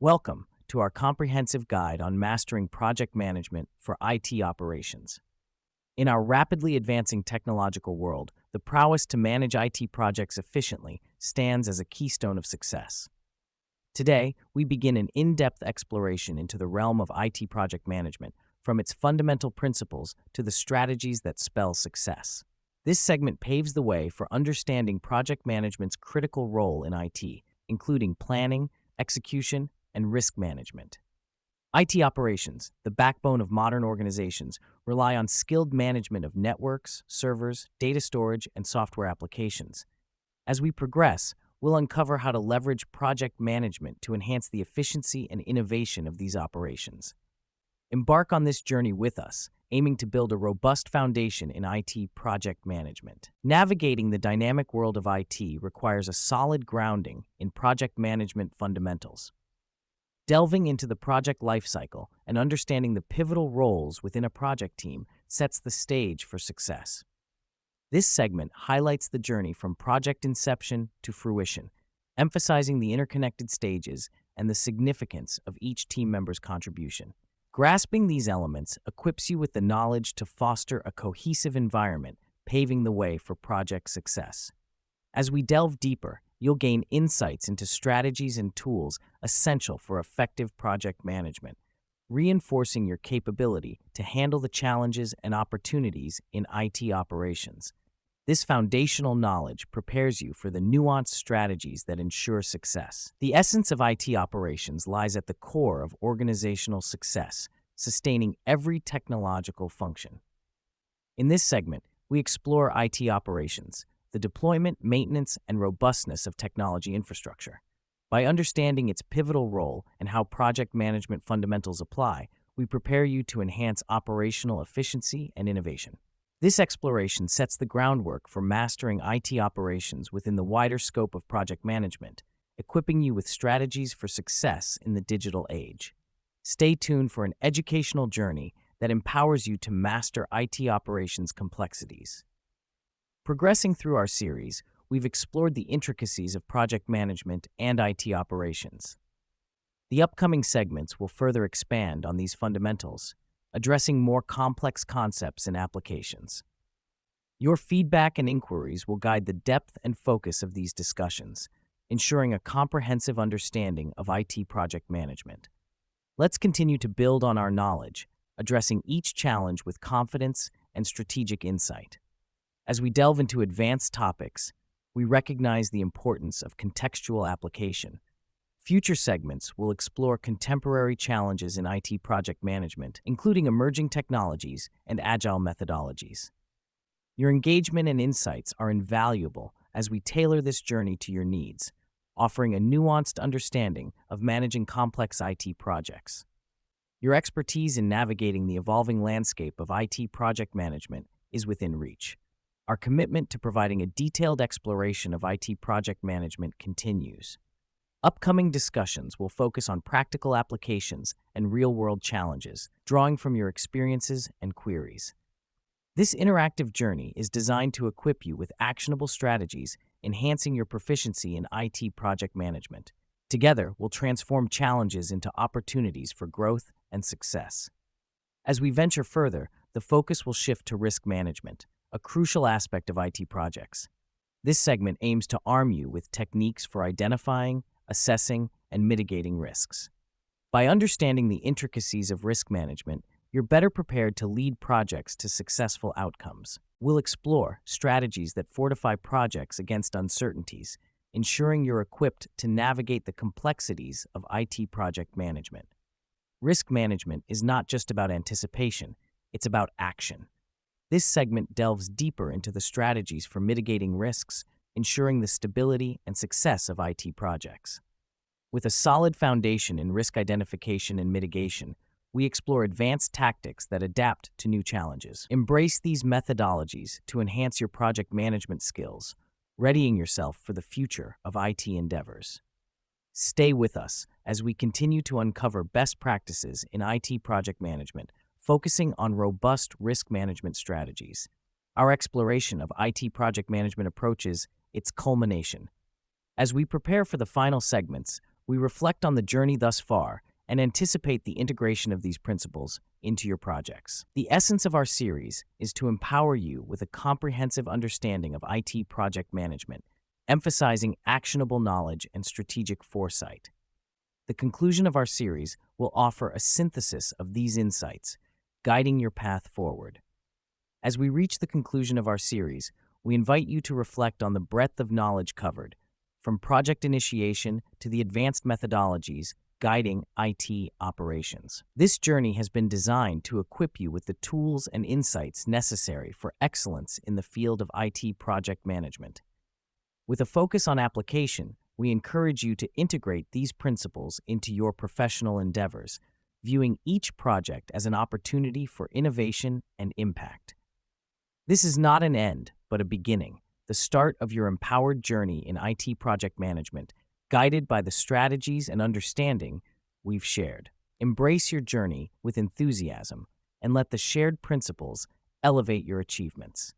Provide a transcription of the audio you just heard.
Welcome to our comprehensive guide on mastering project management for IT operations. In our rapidly advancing technological world, the prowess to manage IT projects efficiently stands as a keystone of success. Today, we begin an in-depth exploration into the realm of IT project management, from its fundamental principles to the strategies that spell success. This segment paves the way for understanding project management's critical role in IT, including planning, execution, and risk management. IT operations, the backbone of modern organizations, rely on skilled management of networks, servers, data storage, and software applications. As we progress, we'll uncover how to leverage project management to enhance the efficiency and innovation of these operations. Embark on this journey with us, aiming to build a robust foundation in IT project management. Navigating the dynamic world of IT requires a solid grounding in project management fundamentals. Delving into the project lifecycle and understanding the pivotal roles within a project team sets the stage for success. This segment highlights the journey from project inception to fruition, emphasizing the interconnected stages and the significance of each team member's contribution. Grasping these elements equips you with the knowledge to foster a cohesive environment, paving the way for project success. As we delve deeper, you'll gain insights into strategies and tools essential for effective project management, reinforcing your capability to handle the challenges and opportunities in IT operations. This foundational knowledge prepares you for the nuanced strategies that ensure success. The essence of IT operations lies at the core of organizational success, sustaining every technological function. In this segment, we explore IT operations, the deployment, maintenance, and robustness of technology infrastructure. By understanding its pivotal role and how project management fundamentals apply, we prepare you to enhance operational efficiency and innovation. This exploration sets the groundwork for mastering IT operations within the wider scope of project management, equipping you with strategies for success in the digital age. Stay tuned for an educational journey that empowers you to master IT operations complexities. Progressing through our series, we've explored the intricacies of project management and IT operations. The upcoming segments will further expand on these fundamentals, addressing more complex concepts and applications. Your feedback and inquiries will guide the depth and focus of these discussions, ensuring a comprehensive understanding of IT project management. Let's continue to build on our knowledge, addressing each challenge with confidence and strategic insight. As we delve into advanced topics, we recognize the importance of contextual application. Future segments will explore contemporary challenges in IT project management, including emerging technologies and agile methodologies. Your engagement and insights are invaluable as we tailor this journey to your needs, offering a nuanced understanding of managing complex IT projects. Your expertise in navigating the evolving landscape of IT project management is within reach. Our commitment to providing a detailed exploration of IT project management continues. Upcoming discussions will focus on practical applications and real-world challenges, drawing from your experiences and queries. This interactive journey is designed to equip you with actionable strategies, enhancing your proficiency in IT project management. Together, we'll transform challenges into opportunities for growth and success. As we venture further, the focus will shift to risk management, a crucial aspect of IT projects. This segment aims to arm you with techniques for identifying, assessing, and mitigating risks. By understanding the intricacies of risk management, you're better prepared to lead projects to successful outcomes. We'll explore strategies that fortify projects against uncertainties, ensuring you're equipped to navigate the complexities of IT project management. Risk management is not just about anticipation, it's about action. This segment delves deeper into the strategies for mitigating risks, ensuring the stability and success of IT projects. With a solid foundation in risk identification and mitigation, we explore advanced tactics that adapt to new challenges. Embrace these methodologies to enhance your project management skills, readying yourself for the future of IT endeavors. Stay with us as we continue to uncover best practices in IT project management, focusing on robust risk management strategies. Our exploration of IT project management approaches its culmination. As we prepare for the final segments, We reflect on the journey thus far and anticipate the integration of these principles into your projects. The essence of our series is to empower you with a comprehensive understanding of IT project management, emphasizing actionable knowledge and strategic foresight. The conclusion of our series will offer a synthesis of these insights, guiding your path forward. As we reach the conclusion of our series, we invite you to reflect on the breadth of knowledge covered, from project initiation to the advanced methodologies guiding IT operations. This journey has been designed to equip you with the tools and insights necessary for excellence in the field of IT project management. With a focus on application, we encourage you to integrate these principles into your professional endeavors, viewing each project as an opportunity for innovation and impact. This is not an end, but a beginning, the start of your empowered journey in IT project management, guided by the strategies and understanding we've shared. Embrace your journey with enthusiasm and let the shared principles elevate your achievements.